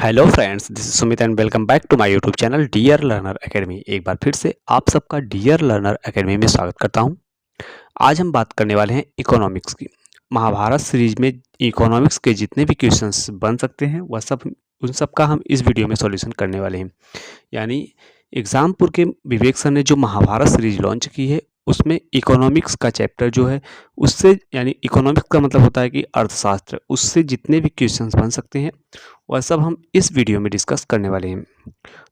Hello friends, this is Sumit and welcome back to my YouTube channel dear learner academy. एक बार फिर से आप सबका डियर लर्नर एकेडमी में स्वागत करता हूं। आज हम बात करने वाले हैं इकोनॉमिक्स की। महाभारत सीरीज में इकोनॉमिक्स के जितने भी क्वेश्चंस बन सकते हैं वह सब उन सब का हम इस वीडियो में सॉल्यूशन करने वाले हैं। यानी एग्जामपुर के विवेक सर ने जो महाभारत सीरीज लॉन्च की है उसमें इकोनॉमिक्स का चैप्टर जो है उससे, यानी इकोनॉमिक्स का मतलब होता है कि अर्थशास्त्र, उससे जितने भी क्वेश्चंस बन सकते हैं वह सब हम इस वीडियो में डिस्कस करने वाले हैं।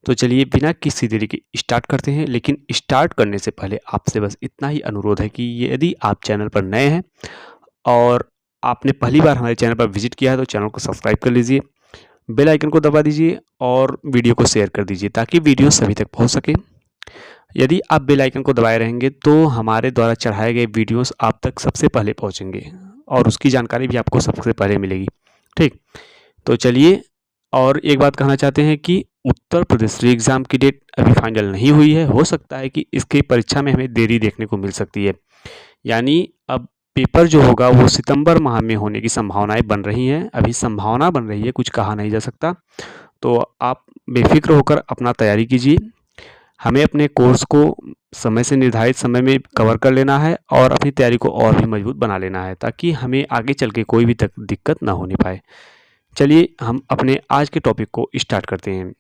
तो चलिए बिना किसी देरी के स्टार्ट करते हैं। लेकिन स्टार्ट करने से पहले आपसे बस इतना ही अनुरोध है कि यदि आप चैनल पर नए हैं और आपने पहली बार हमारे चैनल पर विजिट किया है तो चैनल को सब्सक्राइब कर लीजिए, बेल आइकन को दबा दीजिए और वीडियो को शेयर कर दीजिए ताकि वीडियो सभी तक पहुंच सके। यदि आप बेल आइकन को दबाए रहेंगे तो हमारे द्वारा चढ़ाए गए वीडियोस आप तक सबसे पहले पहुंचेंगे और उसकी जानकारी भी आपको सबसे पहले मिलेगी। ठीक, तो चलिए, और एक बात कहना चाहते हैं कि उत्तर प्रदेश री एग्ज़ाम की डेट अभी फाइनल नहीं हुई है। हो सकता है कि इसकी परीक्षा में हमें देरी देखने को मिल सकती है। यानी अब पेपर जो होगा वो सितंबर माह में होने की संभावनाएं बन रही हैं। अभी संभावना बन रही है, कुछ कहा नहीं जा सकता। तो आप बेफिक्र होकर अपना तैयारी कीजिए। हमें अपने कोर्स को समय से निर्धारित समय में कवर कर लेना है और अपनी तैयारी को और भी मजबूत बना लेना है ताकि हमें आगे चल के कोई भी दिक्कत ना होने पाए। चलिए हम अपने आज के टॉपिक को स्टार्ट करते हैं।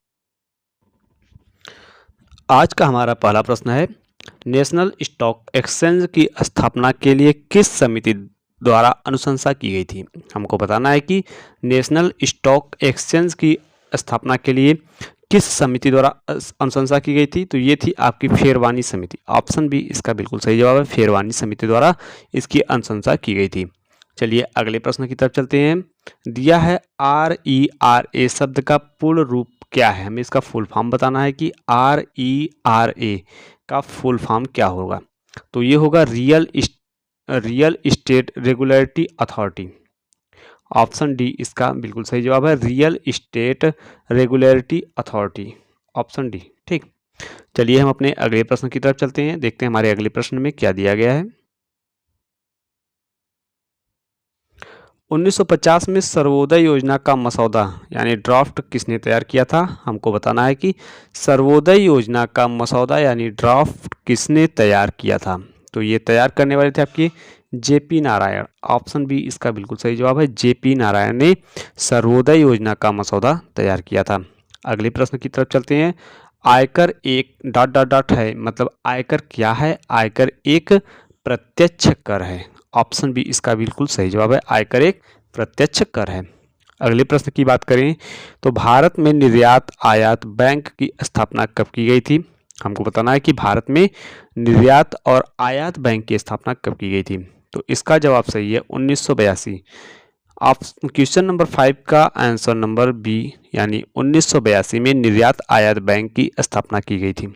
आज का हमारा पहला प्रश्न है, नेशनल स्टॉक एक्सचेंज की स्थापना के लिए किस समिति द्वारा अनुशंसा की गई थी। हमको बताना है कि नेशनल स्टॉक एक्सचेंज की स्थापना के लिए किस समिति द्वारा अनुशंसा की गई थी। तो ये थी आपकी फेरवानी समिति। ऑप्शन बी इसका बिल्कुल सही जवाब है, फेरवानी समिति द्वारा इसकी अनुशंसा की गई थी। चलिए अगले प्रश्न की तरफ चलते हैं। दिया है RERA शब्द का पूर्ण रूप क्या है। हमें इसका फुल फॉर्म बताना है कि RERA का फुल फॉर्म क्या होगा। तो ये होगा real estate regulatory authority. Option D इसका बिल्कुल सही जवाब है, real estate regulatory authority, option D. ठीक, चलिए हम अपने अगले प्रश्न की तरफ चलते हैं, देखते हैं हमारे अगले प्रश्न में क्या दिया गया है। 1950 में सर्वोदय योजना का मसौदा यानी ड्राफ्ट किसने तैयार किया था। हमको बताना है कि सर्वोदय योजना का मसौदा यानी ड्राफ्ट किसने तैयार किया था। तो ये तैयार करने वाले थे आपके JP नारायण। ऑप्शन बी इसका बिल्कुल सही जवाब है, JP नारायण ने सर्वोदय योजना का मसौदा तैयार किया था। अगले प्रश्न की तरफ चलते हैं। आयकर एक डॉट डॉट डॉट है, मतलब आयकर क्या है। आयकर एक प्रत्यक्ष कर है। ऑप्शन बी इसका बिल्कुल सही जवाब है, आयकर एक प्रत्यक्ष कर है। अगले प्रश्न की बात करें तो भारत में निर्यात आयात बैंक की स्थापना कब की गई थी। हमको बताना है कि भारत में निर्यात और आयात बैंक की स्थापना कब की गई थी। तो इसका जवाब सही है 1982। आप क्वेश्चन नंबर 5 का आंसर नंबर बी यानी 1982 में निर्यात आयात बैंक की स्थापना की गई थी।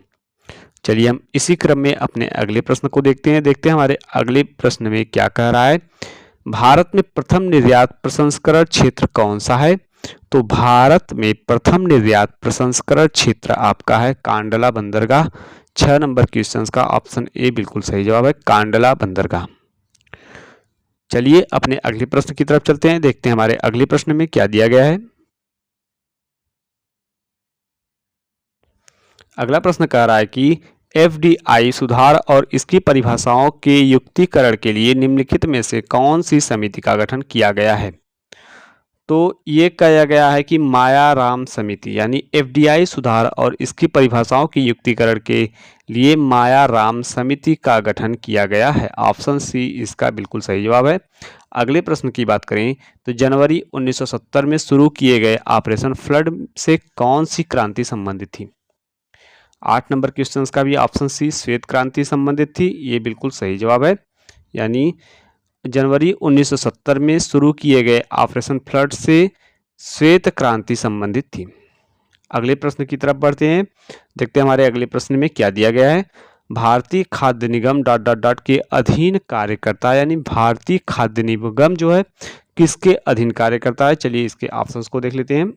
चलिए हम इसी क्रम में अपने अगले प्रश्न को देखते हैं हमारे अगले प्रश्न में क्या कह रहा है। भारत में प्रथम निर्यात प्रसंस्करण क्षेत्र कौन सा है। तो भारत में प्रथम निर्यात प्रसंस्करण क्षेत्र आपका है कांडला बंदरगाह। 6 नंबर क्वेश्चन का ऑप्शन ए बिल्कुल सही जवाब है, कांडला बंदरगाह। चलिए अपने अगले प्रश्न की तरफ चलते हैं, देखते हैं हमारे अगले प्रश्न में क्या दिया गया है। अगला प्रश्न कह रहा है कि FDI सुधार और इसकी परिभाषाओं के युक्तिकरण के लिए निम्नलिखित में से कौन सी समिति का गठन किया गया है। तो ये कहा गया है कि मायाराम समिति, यानी FDI सुधार और इसकी परिभाषाओं की युक्तिकरण के लिए मायाराम समिति का गठन किया गया है। ऑप्शन सी इसका बिल्कुल सही जवाब है। अगले प्रश्न की बात करें तो जनवरी 1970 में शुरू किए गए ऑपरेशन फ्लड से कौन सी क्रांति संबंधित थी। 8 नंबर क्वेश्चन का भी ऑप्शन सी श्वेत क्रांति संबंधित थी। ये बिल्कुल सही जवाब है, यानी जनवरी 1970 में शुरू किए गए ऑपरेशन फ्लड से श्वेत क्रांति संबंधित थी। अगले प्रश्न की तरफ बढ़ते हैं, देखते हैं हमारे अगले प्रश्न में क्या दिया गया है। भारतीय खाद्य निगम डॉट डॉट डॉट के अधीन कार्य करता है, यानी भारतीय खाद्य निगम जो है किसके अधीन कार्य करता है। चलिए इसके ऑप्शंस को देख लेते हैं।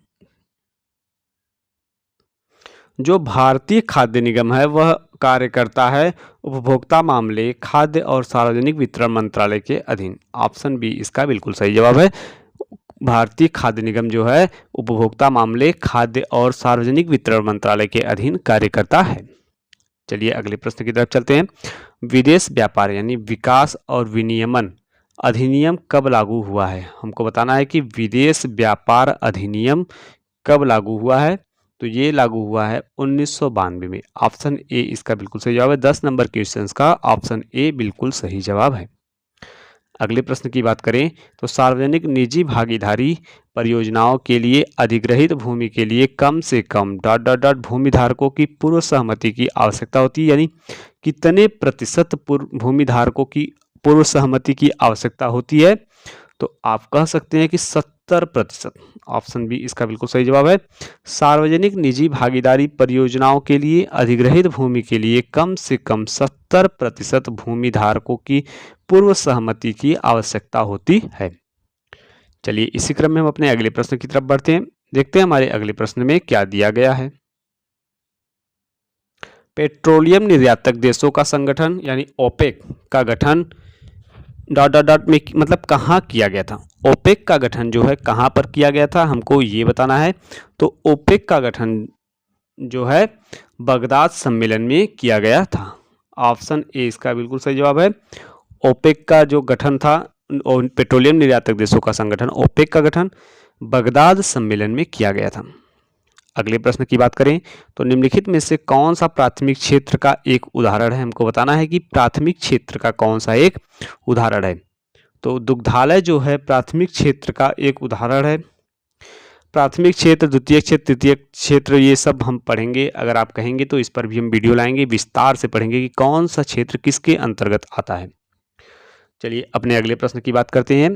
जो भारतीय खाद्य निगम है वह कार्य करता है उपभोक्ता मामले, खाद्य और सार्वजनिक वितरण मंत्रालय के अधीन। ऑप्शन बी इसका बिल्कुल सही जवाब है, भारतीय खाद्य निगम जो है उपभोक्ता मामले, खाद्य और सार्वजनिक वितरण मंत्रालय के अधीन कार्य करता है। चलिए अगले प्रश्न की तरफ चलते हैं। विदेश व्यापार यानी विकास और विनियमन अधिनियम कब लागू हुआ है? हमको बताना है कि विदेश व्यापार अधिनियम कब लागू हुआ है। तो ये लागू हुआ है 1992 में। ऑप्शन ए इसका बिल्कुल सही जवाब है। 10 नंबर क्वेश्चन का ऑप्शन ए बिल्कुल सही जवाब है। अगले प्रश्न की बात करें तो सार्वजनिक निजी भागीदारी परियोजनाओं के लिए अधिग्रहित भूमि के लिए कम से कम डॉट डॉट डॉट भूमि धारकों की पूर्व सहमति की आवश्यकता होती है, यानी कितने प्रतिशत भूमि धारकों की पूर्व सहमति की आवश्यकता होती है? तो आप कह सकते हैं कि 70%। ऑप्शन बी इसका बिल्कुल सही जवाब है। सार्वजनिक निजी भागीदारी परियोजनाओं के लिए अधिग्रहित भूमि के लिए कम से कम 70% भूमि धारकों की पूर्व सहमति की आवश्यकता होती है। चलिए इसी क्रम में हम अपने अगले प्रश्न की तरफ बढ़ते हैं। देखते हैं हमारे अगले प्रश्न में क्या दिया गया है। पेट्रोलियम निर्यातक देशों का संगठन यानी ओपेक का गठन डॉट डॉट डॉट में मतलब कहाँ किया गया था? ओपेक का गठन जो है कहाँ पर किया गया था, हमको ये बताना है। तो ओपेक का गठन जो है बगदाद सम्मेलन में किया गया था। ऑप्शन ए इसका बिल्कुल सही जवाब है। ओपेक का जो गठन था, पेट्रोलियम निर्यातक देशों का संगठन ओपेक का गठन बगदाद सम्मेलन में किया गया था। अगले प्रश्न की बात करें तो निम्नलिखित में से कौन सा प्राथमिक क्षेत्र का एक उदाहरण है? हमको बताना है कि प्राथमिक क्षेत्र का कौन सा एक उदाहरण है। तो दुग्धालय जो है प्राथमिक क्षेत्र का एक उदाहरण है। प्राथमिक क्षेत्र, द्वितीय क्षेत्र, तृतीय क्षेत्र, ये सब हम पढ़ेंगे। अगर आप कहेंगे तो इस पर भी हम वीडियो लाएंगे, विस्तार से पढ़ेंगे कि कौन सा क्षेत्र किसके अंतर्गत आता है। चलिए अपने अगले प्रश्न की बात करते हैं।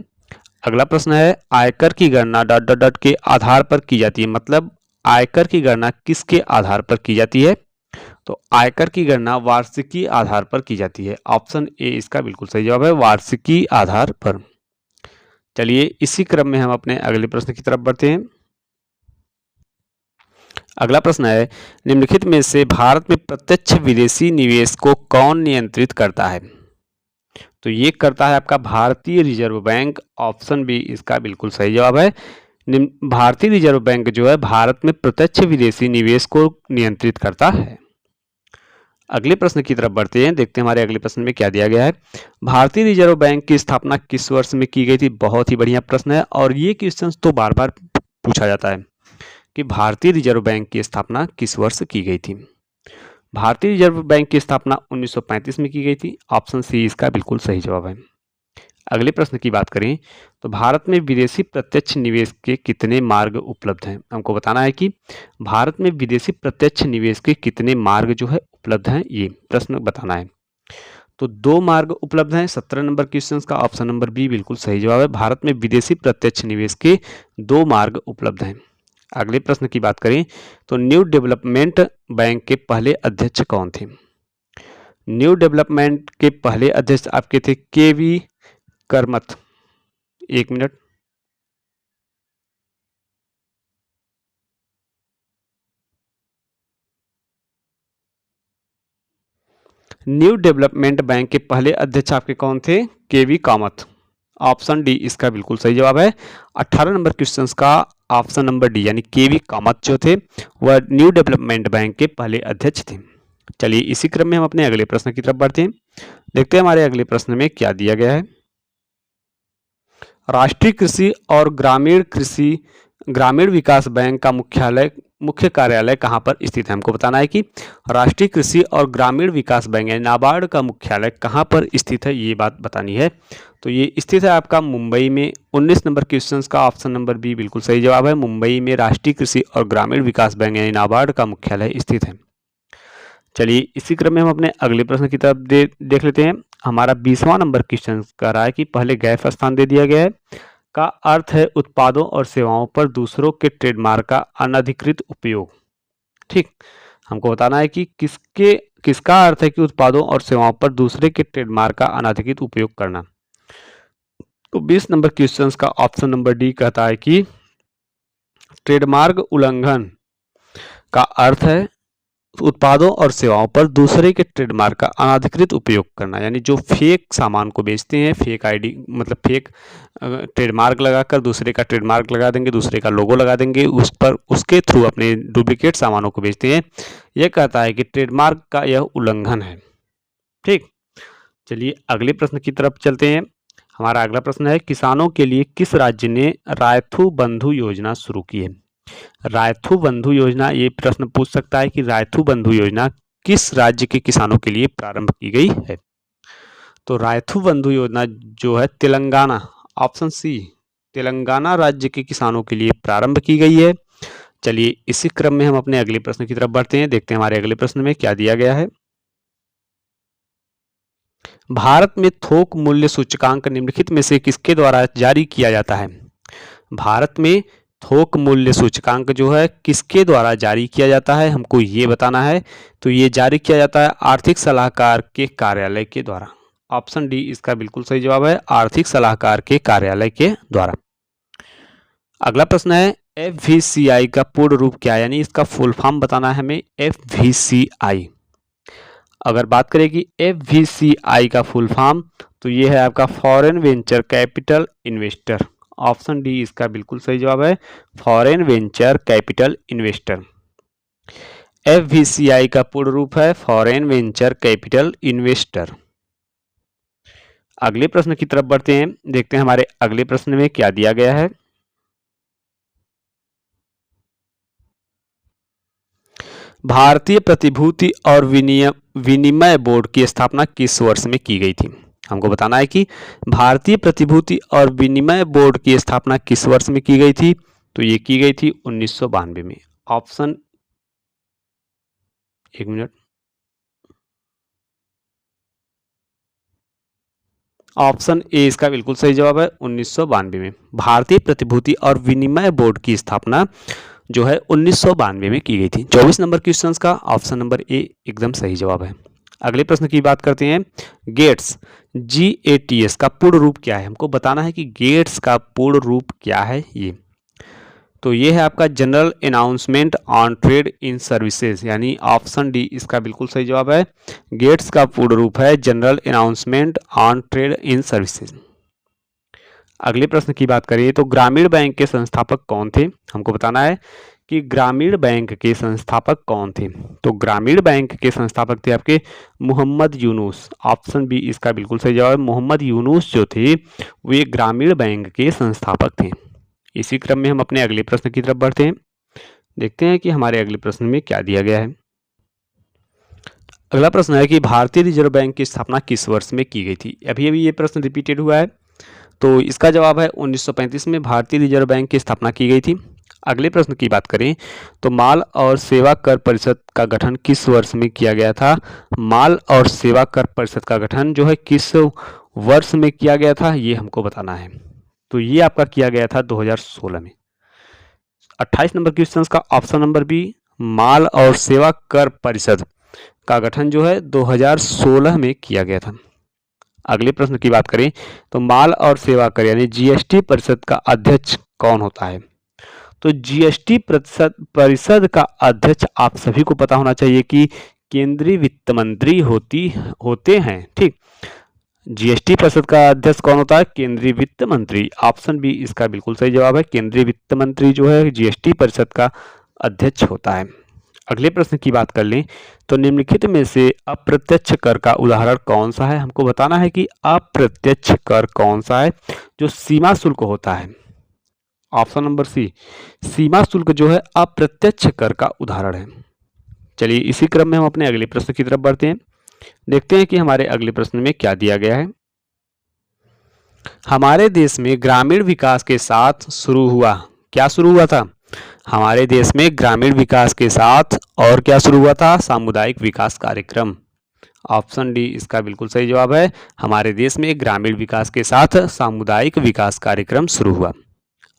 अगला प्रश्न है आयकर की गणना डॉट डॉट डॉट के आधार पर की जाती है। मतलब आयकर की गणना किसके आधार पर की जाती है? तो आयकर की गणना वार्षिकी आधार पर की जाती है। ऑप्शन ए इसका बिल्कुल सही जवाब है, वार्षिकी आधार पर। चलिए इसी क्रम में हम अपने अगले प्रश्न की तरफ बढ़ते हैं। अगला प्रश्न है निम्नलिखित में से भारत में प्रत्यक्ष विदेशी निवेश को कौन नियंत्रित करता है? तो ये करता है आपका भारतीय रिजर्व बैंक। ऑप्शन बी इसका बिल्कुल सही जवाब है। भारतीय रिजर्व बैंक जो है भारत में प्रत्यक्ष विदेशी निवेश को नियंत्रित करता है। अगले प्रश्न की तरफ बढ़ते हैं। देखते हैं हमारे अगले प्रश्न में क्या दिया गया है। भारतीय रिजर्व बैंक की स्थापना किस वर्ष में की गई थी? बहुत ही बढ़िया प्रश्न है और ये क्वेश्चन तो बार बार पूछा जाता है कि भारतीय रिजर्व बैंक की स्थापना किस वर्ष की गई थी। भारतीय रिजर्व बैंक की स्थापना 1935 में की गई थी। ऑप्शन सी इसका बिल्कुल सही जवाब है। अगले प्रश्न की बात करें तो भारत में विदेशी प्रत्यक्ष निवेश के कितने मार्ग उपलब्ध हैं? हमको बताना है कि भारत में विदेशी प्रत्यक्ष निवेश के कितने मार्ग जो है उपलब्ध हैं, ये प्रश्न बताना है। तो 2 मार्ग उपलब्ध हैं। 17 नंबर क्वेश्चन का ऑप्शन नंबर बी बिल्कुल सही जवाब है। भारत में विदेशी प्रत्यक्ष निवेश के 2 मार्ग उपलब्ध हैं। अगले प्रश्न की बात करें तो न्यू डेवलपमेंट बैंक के पहले अध्यक्ष कौन थे? न्यू डेवलपमेंट के पहले अध्यक्ष आपके थे केवी करमत। एक मिनट। न्यू डेवलपमेंट बैंक के पहले अध्यक्ष आपके कौन थे? केवी कामत। ऑप्शन डी इसका बिल्कुल सही जवाब है। 18 नंबर क्वेश्चन का ऑप्शन नंबर डी यानी केवी कामत जो थे वह न्यू डेवलपमेंट बैंक के पहले अध्यक्ष थे। चलिए इसी क्रम में हम अपने अगले प्रश्न की तरफ बढ़ते हैं। देखते हैं हमारे अगले प्रश्न में क्या दिया गया है। राष्ट्रीय कृषि और ग्रामीण विकास बैंक का मुख्य कार्यालय कहाँ पर स्थित है? हमको बताना है कि राष्ट्रीय कृषि और ग्रामीण विकास बैंक यानी नाबार्ड का मुख्यालय कहाँ पर स्थित है, ये बात बतानी है। तो ये स्थित है आपका मुंबई में। 19 नंबर क्वेश्चन का ऑप्शन नंबर बी बिल्कुल सही जवाब है। मुंबई में राष्ट्रीय कृषि और ग्रामीण विकास बैंक यानी नाबार्ड का मुख्यालय स्थित है। चलिए इसी क्रम में हम अपने अगले प्रश्न की तरफ देख लेते हैं। हमारा 20वां नंबर क्वेश्चन कह रहा है कि पहले गैप स्थान दे दिया गया है का अर्थ है उत्पादों और सेवाओं पर दूसरों के ट्रेडमार्क का अनधिकृत उपयोग। ठीक, हमको बताना है कि किसका अर्थ है कि उत्पादों और सेवाओं पर दूसरे के ट्रेडमार्क का अनधिकृत उपयोग करना। तो 20 नंबर क्वेश्चन का ऑप्शन नंबर डी कहता है कि ट्रेडमार्क उल्लंघन का अर्थ है उत्पादों और सेवाओं पर दूसरे के ट्रेडमार्क का अनाधिकृत उपयोग करना, यानी जो फेक सामान को बेचते हैं, फेक आईडी मतलब फेक ट्रेडमार्क लगाकर दूसरे का ट्रेडमार्क लगा देंगे, दूसरे का लोगो लगा देंगे, उस पर उसके थ्रू अपने डुप्लीकेट सामानों को बेचते हैं। यह कहता है कि ट्रेडमार्क का यह उल्लंघन है। ठीक, चलिए अगले प्रश्न की तरफ चलते हैं। हमारा अगला प्रश्न है, किसानों के लिए किस राज्य ने रायथू बंधु योजना शुरू की है? रायथू बंधु योजना, ये प्रश्न पूछ सकता है कि रायथू बंधु योजना किस राज्य के किसानों के लिए प्रारंभ की गई है? तो रायथू बंधु योजना जो है तेलंगाना, ऑप्शन सी, तेलंगाना राज्य के किसानों के लिए प्रारंभ की गई है। चलिए इसी क्रम में हम अपने अगले प्रश्न की तरफ बढ़ते हैं, देखते हैं हमारे अगले प्रश्न में क्या दिया गया है। भारत में थोक मूल्य सूचकांक निम्नलिखित में से किसके द्वारा जारी किया जाता है? भारत में थोक मूल्य सूचकांक जो है किसके द्वारा जारी किया जाता है, हमको ये बताना है। तो ये जारी किया जाता है आर्थिक सलाहकार के कार्यालय के द्वारा। ऑप्शन डी इसका बिल्कुल सही जवाब है, आर्थिक सलाहकार के कार्यालय के द्वारा। अगला प्रश्न है, FVCI का पूर्ण रूप क्या है, यानी इसका फुल फॉर्म बताना है हमें। FVCI, अगर बात करें कि FVCI का फुल फॉर्म, तो ये है आपका foreign venture capital investor. Option D इसका बिल्कुल सही जवाब है, foreign venture capital investor. FVCI का पूर्ण रूप है फॉरेन वेंचर कैपिटल इन्वेस्टर। अगले प्रश्न की तरफ बढ़ते हैं, देखते हैं हमारे अगले प्रश्न में क्या दिया गया है। भारतीय प्रतिभूति और विनिमय बोर्ड की स्थापना किस वर्ष में की गई थी? हमको बताना है कि भारतीय प्रतिभूति और विनिमय बोर्ड की स्थापना किस वर्ष में की गई थी? तो ये की गई थी 1992 में। ऑप्शन, एक मिनट, ऑप्शन ए इसका बिल्कुल सही जवाब है, 1992 में भारतीय प्रतिभूति और विनिमय बोर्ड की स्थापना जो है 1992 में की गई थी। 24 नंबर क्वेश्चंस का ऑप्शन नंबर ए एकदम सही जवाब है। अगले प्रश्न की बात करते हैं, गेट्स GATS का पूर्ण रूप क्या है? हमको बताना है कि गेट्स का पूर्ण रूप क्या है। ये तो ये है आपका general announcement on trade in services, यानी ऑप्शन डी इसका बिल्कुल सही जवाब है। गेट्स का पूर्ण रूप है general announcement on trade in services. अगले प्रश्न की बात करिए तो ग्रामीण बैंक के संस्थापक कौन थे? हमको बताना है कि ग्रामीण बैंक के संस्थापक कौन थे। तो ग्रामीण बैंक के संस्थापक थे आपके मोहम्मद यूनुस। ऑप्शन बी इसका बिल्कुल सही जवाब है, मोहम्मद यूनुस जो थे वे ग्रामीण बैंक के संस्थापक थे। इसी क्रम में हम अपने अगले प्रश्न की तरफ बढ़ते हैं, देखते हैं कि हमारे अगले प्रश्न में क्या दिया गया है। अगला प्रश्न है कि भारतीय रिजर्व बैंक की स्थापना किस वर्ष में की गई थी? अभी अभी ये प्रश्न रिपीटेड हुआ है, तो इसका जवाब है 1935 में भारतीय रिजर्व बैंक की स्थापना की गई थी। अगले प्रश्न की बात करें तो माल और सेवा कर परिषद का गठन किस वर्ष में किया गया था? माल और सेवा कर परिषद का गठन जो है किस वर्ष में किया गया था, ये हमको बताना है। तो ये आपका किया गया था 2016 में। 28 नंबर क्वेश्चन का ऑप्शन नंबर बी, माल और सेवा कर परिषद का गठन जो है 2016 में किया गया था। अगले प्रश्न की बात करें तो माल और सेवा कर यानी GST परिषद का अध्यक्ष कौन होता है? तो GST परिषद का अध्यक्ष आप सभी को पता होना चाहिए कि केंद्रीय वित्त मंत्री होते हैं। ठीक, GST परिषद का अध्यक्ष कौन होता है? केंद्रीय वित्त मंत्री। ऑप्शन बी इसका बिल्कुल सही जवाब है, केंद्रीय वित्त मंत्री जो है GST परिषद का अध्यक्ष होता है। अगले प्रश्न की बात कर लें तो निम्नलिखित में से अप्रत्यक्ष कर का उदाहरण कौन सा है? हमको बताना है कि अप्रत्यक्ष कर कौन सा है जो सीमा शुल्क होता है। ऑप्शन नंबर सी, सीमा शुल्क जो है अप्रत्यक्ष कर का उदाहरण है। चलिए इसी क्रम में हम अपने अगले प्रश्न की तरफ बढ़ते हैं, देखते हैं कि हमारे अगले प्रश्न में क्या दिया गया है। हमारे देश में ग्रामीण विकास के साथ शुरू हुआ, क्या शुरू हुआ था? हमारे देश में ग्रामीण विकास के साथ और क्या शुरू हुआ था? सामुदायिक विकास कार्यक्रम। ऑप्शन डी इसका बिल्कुल सही जवाब है, हमारे देश में ग्रामीण विकास के साथ सामुदायिक विकास कार्यक्रम शुरू हुआ।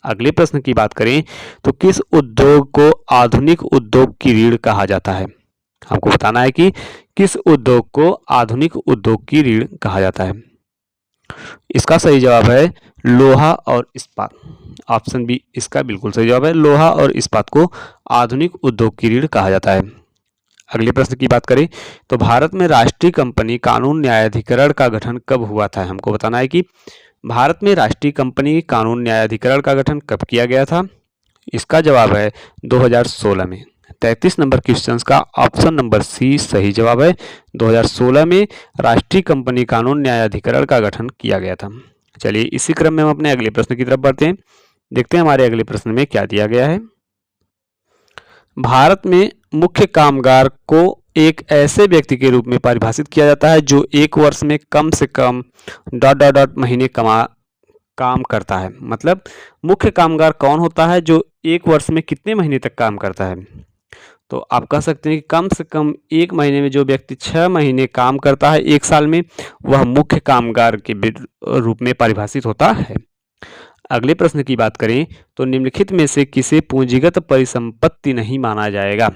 अगले प्रश्न की बात करें तो किस उद्योग को आधुनिक उद्योग की रीढ़ कहा जाता है? हमको बताना है कि किस उद्योग को आधुनिक उद्योग की रीढ़ कहा जाता है। इसका सही जवाब है लोहा और इस्पात। ऑप्शन बी इसका बिल्कुल सही जवाब है, लोहा और इस्पात को आधुनिक उद्योग की रीढ़ कहा जाता है। अगले प्रश्न की बात करें तो भारत में राष्ट्रीय कंपनी कानून न्यायाधिकरण का गठन कब हुआ था। हमको बताना है कि भारत में राष्ट्रीय कंपनी कानून न्यायाधिकरण का गठन कब किया गया था। इसका जवाब है 2016 में। 33 नंबर क्वेश्चन का ऑप्शन नंबर सी सही जवाब है। 2016 में राष्ट्रीय कंपनी कानून न्यायाधिकरण का गठन किया गया था। चलिए इसी क्रम में हम अपने अगले प्रश्न की तरफ बढ़ते हैं। देखते हैं हमारे अगले प्रश्न में क्या दिया गया है। भारत में मुख्य कामगार को एक ऐसे व्यक्ति के रूप में परिभाषित किया जाता है जो एक वर्ष में कम से कम ... महीने काम करता है। मतलब मुख्य कामगार कौन होता है जो एक वर्ष में कितने महीने तक काम करता है। तो आप कह सकते हैं कि कम से कम एक महीने में जो व्यक्ति 6 महीने काम करता है एक साल में, वह मुख्य कामगार के रूप में परिभाषित होता है। अगले प्रश्न की बात करें तो निम्नलिखित में से किसे पूंजीगत परिसंपत्ति नहीं माना जाएगा।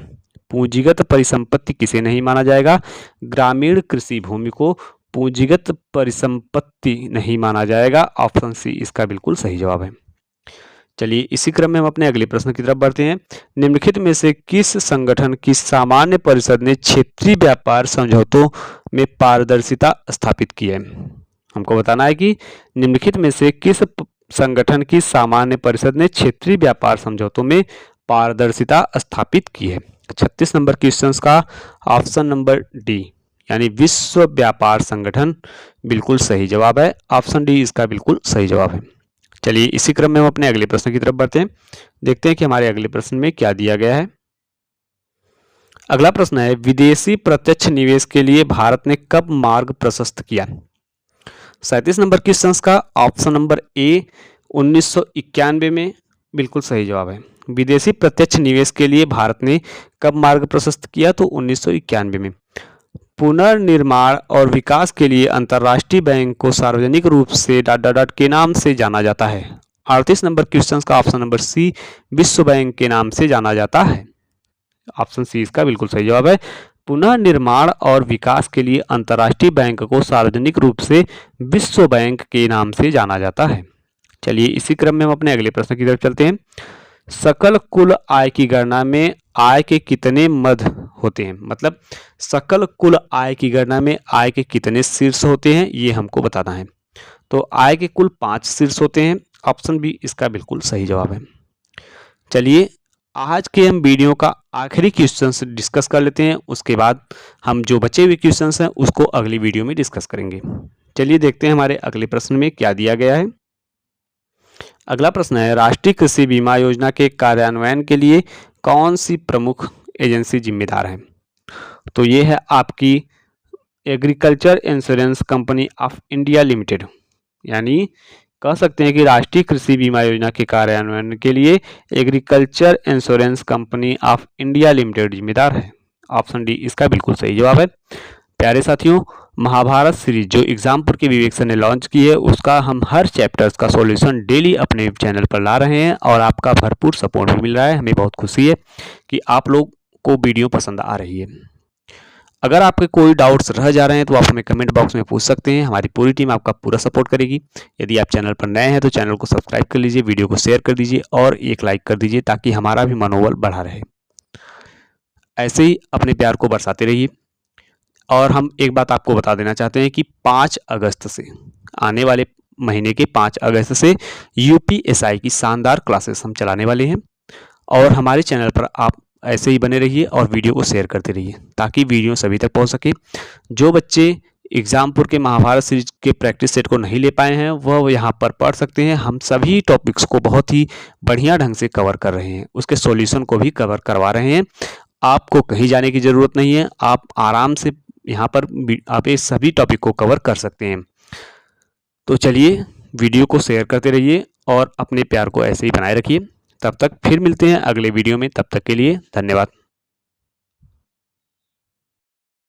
पूंजीगत परिसंपत्ति किसे नहीं माना जाएगा। ग्रामीण कृषि भूमि को पूंजीगत परिसंपत्ति नहीं माना जाएगा। ऑप्शन सी इसका बिल्कुल सही जवाब है। चलिए इसी क्रम में हम अपने अगले प्रश्न की तरफ बढ़ते हैं। निम्नलिखित में से किस संगठन की सामान्य परिषद ने क्षेत्रीय व्यापार समझौतों में पारदर्शिता स्थापित की है। हमको बताना है कि निम्नलिखित में से किस संगठन की सामान्य परिषद ने क्षेत्रीय व्यापार समझौतों में पारदर्शिता स्थापित की है। 36 नंबर क्वेश्चन का ऑप्शन नंबर डी यानी विश्व व्यापार संगठन बिल्कुल सही जवाब है। ऑप्शन डी इसका बिल्कुल सही जवाब है। चलिए इसी क्रम में हम अपने अगले प्रश्न की तरफ बढ़ते हैं। देखते हैं कि हमारे अगले प्रश्न में क्या दिया गया है। अगला प्रश्न है विदेशी प्रत्यक्ष निवेश के लिए भारत ने कब मार्ग प्रशस्त किया। 37 नंबर क्वेश्चन का ऑप्शन नंबर ए 1991 में बिल्कुल सही जवाब है। विदेशी प्रत्यक्ष निवेश के लिए भारत ने कब मार्ग प्रशस्त किया तो 1991 में। पुनर्निर्माण और विकास के लिए अंतर्राष्ट्रीय बैंक को सार्वजनिक रूप से ... के नाम से जाना जाता है। 38 नंबर क्वेश्चन का ऑप्शन नंबर सी विश्व बैंक के नाम से जाना जाता है। ऑप्शन सी इसका बिल्कुल सही जवाब है। पुनर्निर्माण और विकास के लिए अंतर्राष्ट्रीय बैंक को सार्वजनिक रूप से विश्व बैंक के नाम से जाना जाता है। चलिए इसी क्रम में हम अपने अगले प्रश्न की तरफ चलते हैं। सकल कुल आय की गणना में आय के कितने मद होते हैं। मतलब सकल कुल आय की गणना में आय के कितने शीर्ष होते हैं ये हमको बताना है। तो आय के कुल 5 शीर्ष होते हैं। ऑप्शन बी इसका बिल्कुल सही जवाब है। चलिए आज के हम वीडियो का आखिरी क्वेश्चन डिस्कस कर लेते हैं, उसके बाद हम जो बचे हुए क्वेश्चन हैं उसको अगली वीडियो में डिस्कस करेंगे। चलिए देखते हैं हमारे अगले प्रश्न में क्या दिया गया है। अगला प्रश्न है राष्ट्रीय कृषि बीमा योजना के कार्यान्वयन के लिए कौन सी प्रमुख एजेंसी जिम्मेदार है। तो ये है आपकी agriculture insurance company of India limited, यानी कह सकते हैं कि राष्ट्रीय कृषि बीमा योजना के कार्यान्वयन के लिए agriculture insurance company of India limited जिम्मेदार है। ऑप्शन डी इसका बिल्कुल सही जवाब है। प्यारे साथियों, महाभारत सीरीज जो एग्जामपुर के विवेक सर ने लॉन्च की है उसका हम हर चैप्टर्स का सॉल्यूशन डेली अपने चैनल पर ला रहे हैं और आपका भरपूर सपोर्ट भी मिल रहा है। हमें बहुत खुशी है कि आप लोग को वीडियो पसंद आ रही है। अगर आपके कोई डाउट्स रह जा रहे हैं तो आप हमें कमेंट बॉक्स में पूछ सकते हैं। हमारी पूरी टीम आपका पूरा सपोर्ट करेगी। यदि आप चैनल पर नए हैं तो चैनल को सब्सक्राइब कर लीजिए, वीडियो को शेयर कर दीजिए और एक लाइक कर दीजिए ताकि हमारा भी मनोबल बढ़ा रहे। ऐसे ही अपने प्यार को बरसाते रहिए। और हम एक बात आपको बता देना चाहते हैं कि 5 अगस्त से आने वाले महीने के 5 अगस्त से यूपीएसआई की शानदार क्लासेस हम चलाने वाले हैं और हमारे चैनल पर आप ऐसे ही बने रहिए और वीडियो को शेयर करते रहिए ताकि वीडियो सभी तक पहुंच सके। जो बच्चे एग्जामपुर के महाभारत सीरीज के प्रैक्टिस सेट को नहीं ले पाए हैं वह यहाँ पर पढ़ सकते हैं। हम सभी टॉपिक्स को बहुत ही बढ़िया ढंग से कवर कर रहे हैं, उसके सॉल्यूशन को भी कवर करवा रहे हैं। आपको कहीं जाने की ज़रूरत नहीं है, आप आराम से यहाँ पर आप इस सभी टॉपिक को कवर कर सकते हैं। तो चलिए वीडियो को शेयर करते रहिए और अपने प्यार को ऐसे ही बनाए रखिए। तब तक फिर मिलते हैं अगले वीडियो में, तब तक के लिए धन्यवाद।